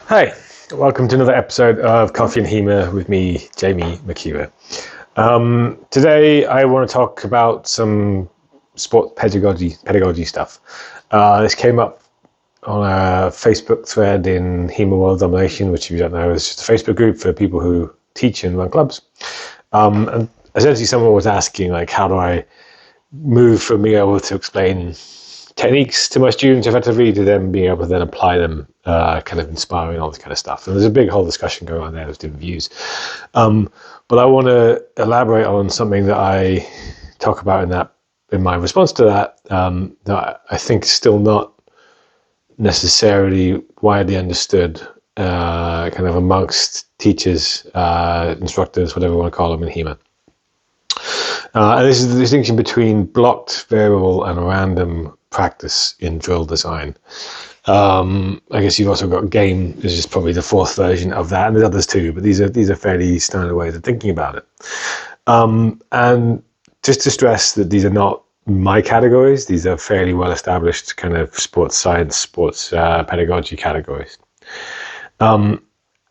Hi, welcome to another episode of Coffee HEMA with me, Jamie McKeever. Today I want to talk about some sport pedagogy stuff. This came up on a Facebook thread in HEMA World Domination, which, if you don't know, is just a Facebook group for people who teach and run clubs. And essentially someone was asking, like, how do I move from being able to explain techniques to my students effectively to them being able to then apply them, kind of inspiring, all this kind of stuff. And there's a big whole discussion going on there. There's different views. But I want to elaborate on something that I talk about in my response to that, that I think is still not necessarily widely understood, kind of amongst teachers, instructors, whatever you want to call them in HEMA. And this is the distinction between blocked, variable, and random practice in drill design. I guess you've also got game, is just probably the fourth version of that, and there's others too, but these are fairly standard ways of thinking about it. And just to stress that these are not my categories, these are fairly well established kind of sports science, sports pedagogy categories. And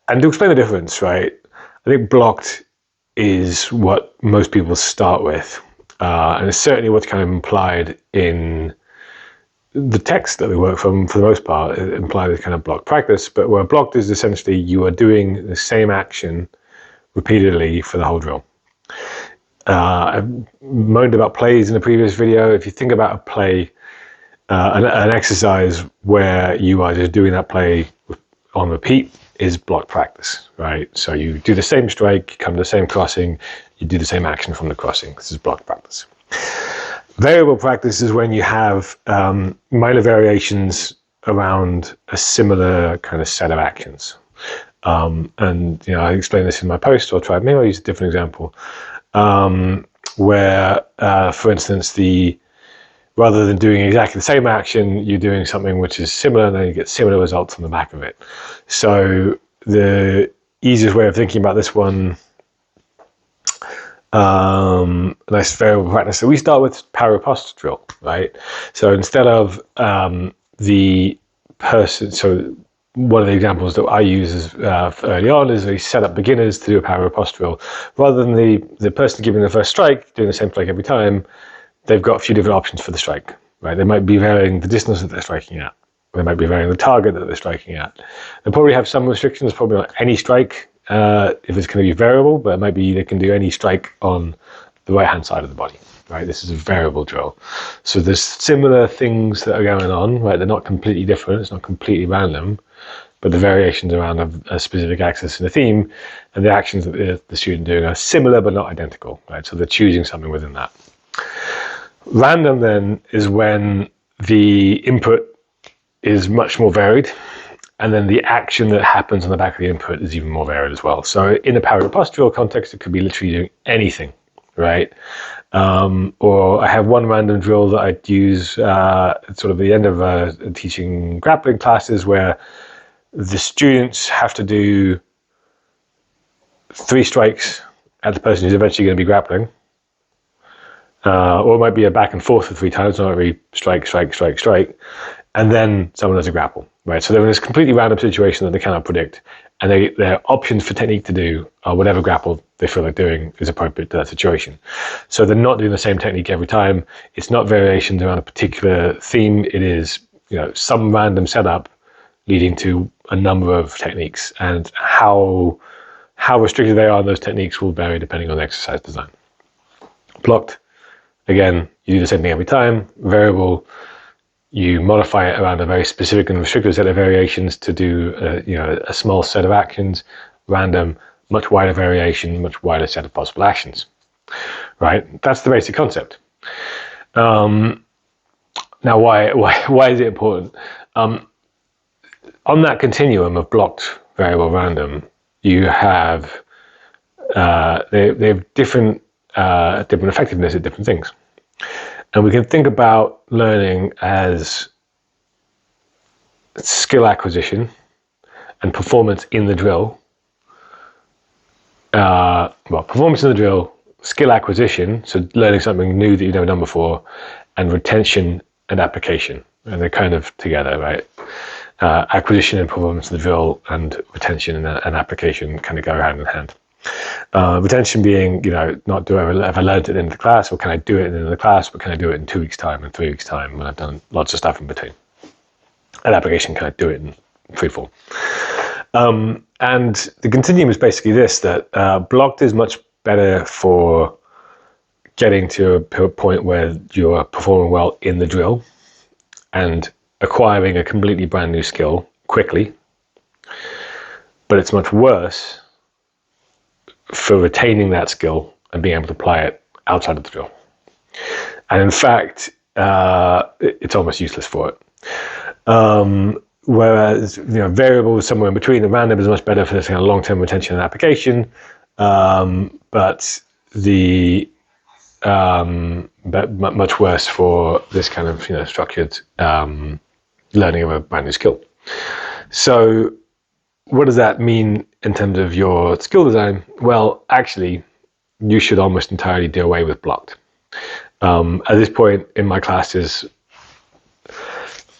to explain the difference, right, I think blocked is what most people start with, and it's certainly what's kind of implied in the text that we work from. For the most part, it implies a kind of block practice, but where blocked is essentially you are doing the same action repeatedly for the whole drill. I've moaned about plays in a previous video. If you think about a play, an exercise where you are just doing that play on repeat is block practice, right? So you do the same strike, you come to the same crossing, you do the same action from the crossing. This is block practice. Variable practice is when you have minor variations around a similar kind of set of actions. And I explain this in my post, or maybe I'll use a different example, where, for instance, rather than doing exactly the same action, you're doing something which is similar, and then you get similar results on the back of it. So the easiest way of thinking about this one, nice variable practice. So we start with para post drill, right? So instead of the person, so one of the examples that I use early on is we set up beginners to do a para post drill. Rather than the person giving the first strike, doing the same strike every time, they've got a few different options for the strike, right? They might be varying the distance that they're striking at. They might be varying the target that they're striking at. They probably have some restrictions, probably not any strike, if it's going to be variable, but it might be they can do any strike on the right-hand side of the body, right? This is a variable drill. So there's similar things that are going on, right? They're not completely different. It's not completely random, but the variations around a specific axis and a theme, and the actions that the student doing are similar but not identical, right? So they're choosing something within that. Random then is when the input is much more varied, and then the action that happens on the back of the input is even more varied as well. So in a para post drill context, it could be literally doing anything, right? Or I have one random drill that I'd use sort of at the end of teaching grappling classes, where the students have to do 3 strikes at the person who's eventually going to be grappling. Or it might be a back and forth for 3 times, not every strike, and then someone does a grapple, right? So they're in this completely random situation that they cannot predict, and their options for technique to do are whatever grapple they feel like doing is appropriate to that situation. So they're not doing the same technique every time. It's not variations around a particular theme. It is, some random setup leading to a number of techniques, and how restricted they are on those techniques will vary depending on the exercise design. Blocked, again, you do the same thing every time. Variable, you modify it around a very specific and restricted set of variations to do a small set of actions. Random, much wider variation, much wider set of possible actions, right? That's the basic concept. Now, why is it important? On that continuum of blocked, variable, random, you have they have different effectiveness at different things. And we can think about learning as skill acquisition and performance in the drill. Performance in the drill, skill acquisition, so learning something new that you've never done before, and retention and application. And they're kind of together, right? acquisition and performance of the drill and retention and application kind of go hand in hand. Retention being, not do I ever learned it in the class, or can I do it in the class, but can I do it in 2 weeks' time and 3 weeks' time when I've done lots of stuff in between? And application, can I do it in 3, 4? And the continuum is basically this, that blocked is much better for getting to a point where you're performing well in the drill and acquiring a completely brand new skill quickly, but it's much worse for retaining that skill and being able to apply it outside of the drill. And in fact, it's almost useless for it. Whereas, variable is somewhere in between. The random is much better for this kind of long-term retention and application, but much worse for this kind of structured learning of a brand new skill. So what does that mean in terms of your skill design? Well, actually, you should almost entirely do away with blocked. At this point in my classes,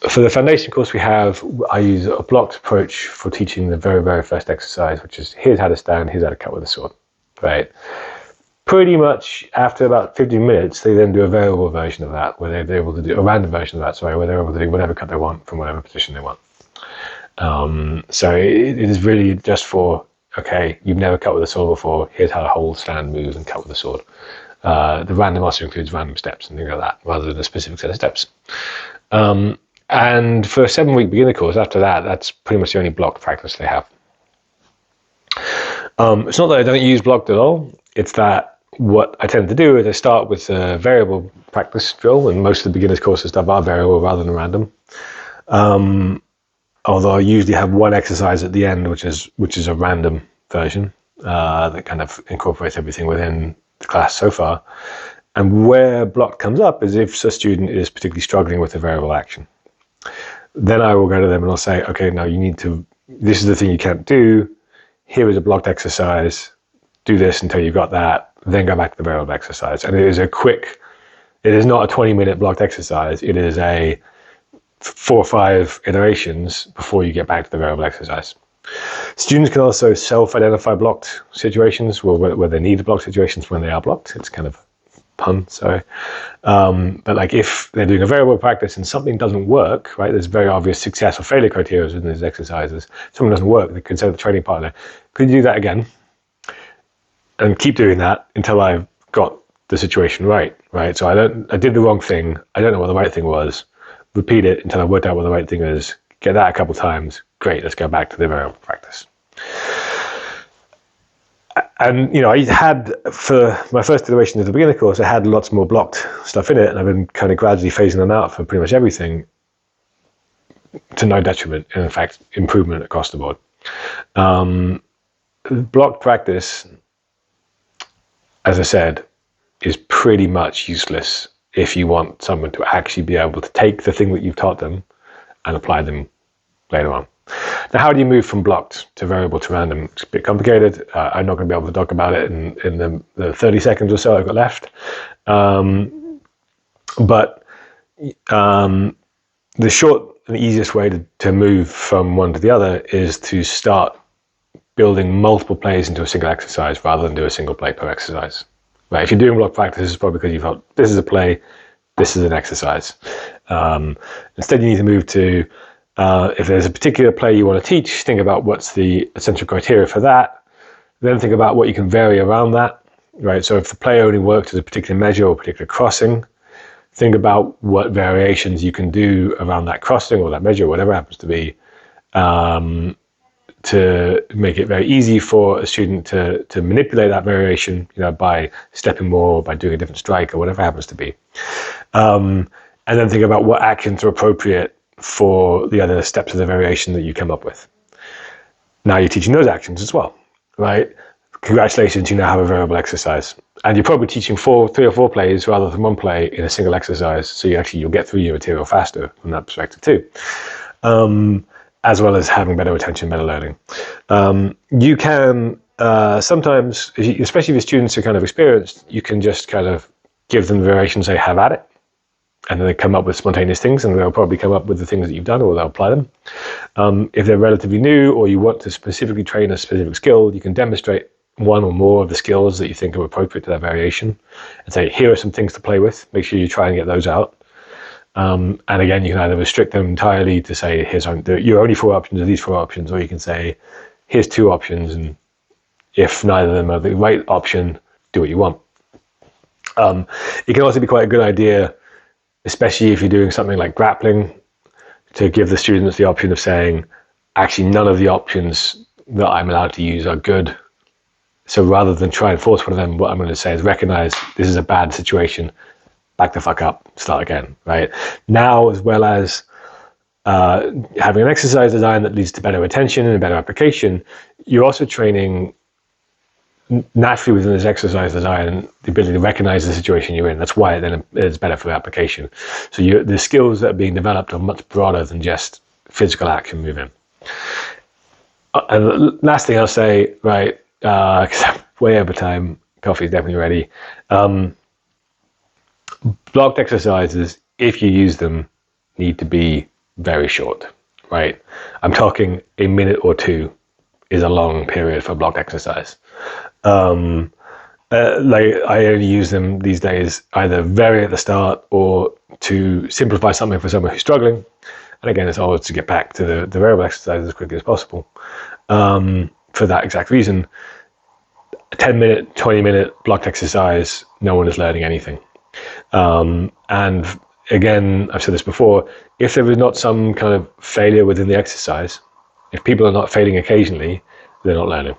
for the foundation course I use a blocked approach for teaching the very, very first exercise, which is here's how to stand, here's how to cut with a sword, right? Pretty much after about 15 minutes, they then do a variable version of that, where they're able to do a random version of that, where they're able to do whatever cut they want from whatever position they want. So it is really just for, okay, you've never cut with a sword before, here's how to hold, stand, move, and cut with a sword. The random also includes random steps and things like that, rather than a specific set of steps. And for a 7-week beginner course, after that, that's pretty much the only blocked practice they have. It's not that I don't use blocked at all. It's that what I tend to do is I start with a variable practice drill, and most of the beginners courses stuff are variable rather than random. Although I usually have one exercise at the end, which is a random version that kind of incorporates everything within the class so far. And where blocked comes up is if a student is particularly struggling with a variable action. Then I will go to them and I'll say, okay, now this is the thing you can't do. Here is a blocked exercise. Do this until you've got that. Then go back to the variable exercise. And it is not a 20-minute blocked exercise. It is a 4 or 5 iterations before you get back to the variable exercise. Students can also self-identify blocked situations, where they need blocked situations when they are blocked. It's kind of pun, sorry. But like if they're doing a variable practice and something doesn't work, right? There's very obvious success or failure criteria in these exercises. Something doesn't work, they could say to the training partner, could you do that again? And keep doing that until I've got the situation right? So I did the wrong thing. I don't know what the right thing was. Repeat it until I worked out what the right thing is. Get that a couple times. Great, let's go back to the variable practice. And I had, for my first iteration of the beginner course, I had lots more blocked stuff in it, and I've been kind of gradually phasing them out for pretty much everything, to no detriment, and in fact, improvement across the board. Blocked practice, as I said, is pretty much useless if you want someone to actually be able to take the thing that you've taught them and apply them later on. Now, how do you move from blocked to variable to random? It's a bit complicated. I'm not going to be able to talk about it in the 30 seconds or so I've got left. But the short and easiest way to move from one to the other is to start building multiple plays into a single exercise rather than do a single play per exercise. Right? If you're doing block practice, it's probably because you thought, this is a play, this is an exercise. Instead, you need to move to, if there's a particular play you want to teach, think about what's the essential criteria for that. Then think about what you can vary around that. Right? So if the play only works as a particular measure or a particular crossing, think about what variations you can do around that crossing or that measure, whatever it happens to be, to make it very easy for a student to manipulate that variation, by stepping more, or by doing a different strike, or whatever it happens to be. And then think about what actions are appropriate for the other steps of the variation that you come up with. Now you're teaching those actions as well, right? Congratulations, you now have a variable exercise. And you're probably teaching 3 or 4 plays rather than one play in a single exercise, so you'll get through your material faster from that perspective too. As well as having better retention, better learning. You can sometimes, especially if your students are kind of experienced, you can just kind of give them the variations they have at it. and then they come up with spontaneous things, and they'll probably come up with the things that you've done, or they'll apply them. If they're relatively new, or you want to specifically train a specific skill, you can demonstrate one or more of the skills that you think are appropriate to that variation and say, here are some things to play with. Make sure you try and get those out. And again, you can either restrict them entirely to say, your only 4 options are these 4 options, or you can say, here's 2 options, and if neither of them are the right option, do what you want. It can also be quite a good idea, especially if you're doing something like grappling, to give the students the option of saying, actually, none of the options that I'm allowed to use are good. So rather than try and force one of them, what I'm going to say is recognize this is a bad situation, back the fuck up, start again, right? Now, as well as having an exercise design that leads to better retention and better application, you're also training naturally within this exercise design the ability to recognize the situation you're in. That's why then it's better for application. So the skills that are being developed are much broader than just physical action moving. And the last thing I'll say, right, because I'm way over time, coffee's definitely ready. Blocked exercises, if you use them, need to be very short, right? I'm talking a minute or 2 is a long period for a blocked exercise. Like I only use them these days either very at the start or to simplify something for someone who's struggling. And again, it's always to get back to the variable exercise as quickly as possible. For that exact reason, a 10-minute, 20-minute blocked exercise, no one is learning anything. And again, I've said this before, if there is not some kind of failure within the exercise, if people are not failing occasionally, they're not learning.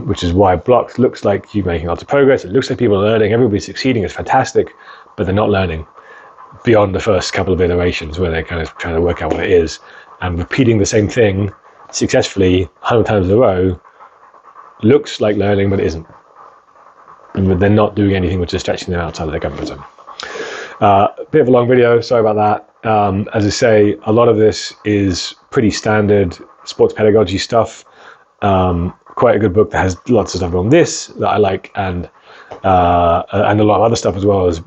Which is why blocked looks like you're making lots of progress. It looks like people are learning. Everybody's succeeding. It's fantastic, but they're not learning beyond the first couple of iterations where they're kind of trying to work out what it is. And repeating the same thing successfully 100 times in a row looks like learning, but it isn't. And they're not doing anything which is stretching them outside of their comfort zone. Bit of a long video, sorry about that. As I say, a lot of this is pretty standard sports pedagogy stuff. Quite a good book that has lots of stuff on this that I like, and a lot of other stuff as well as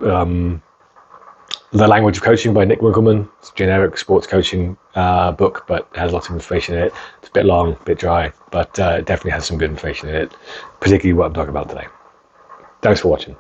The Language of Coaching by Nick Winkelman. It's a generic sports coaching book, but it has lots of information in it. It's a bit long, a bit dry, but it definitely has some good information in it, particularly what I'm talking about today. Thanks for watching.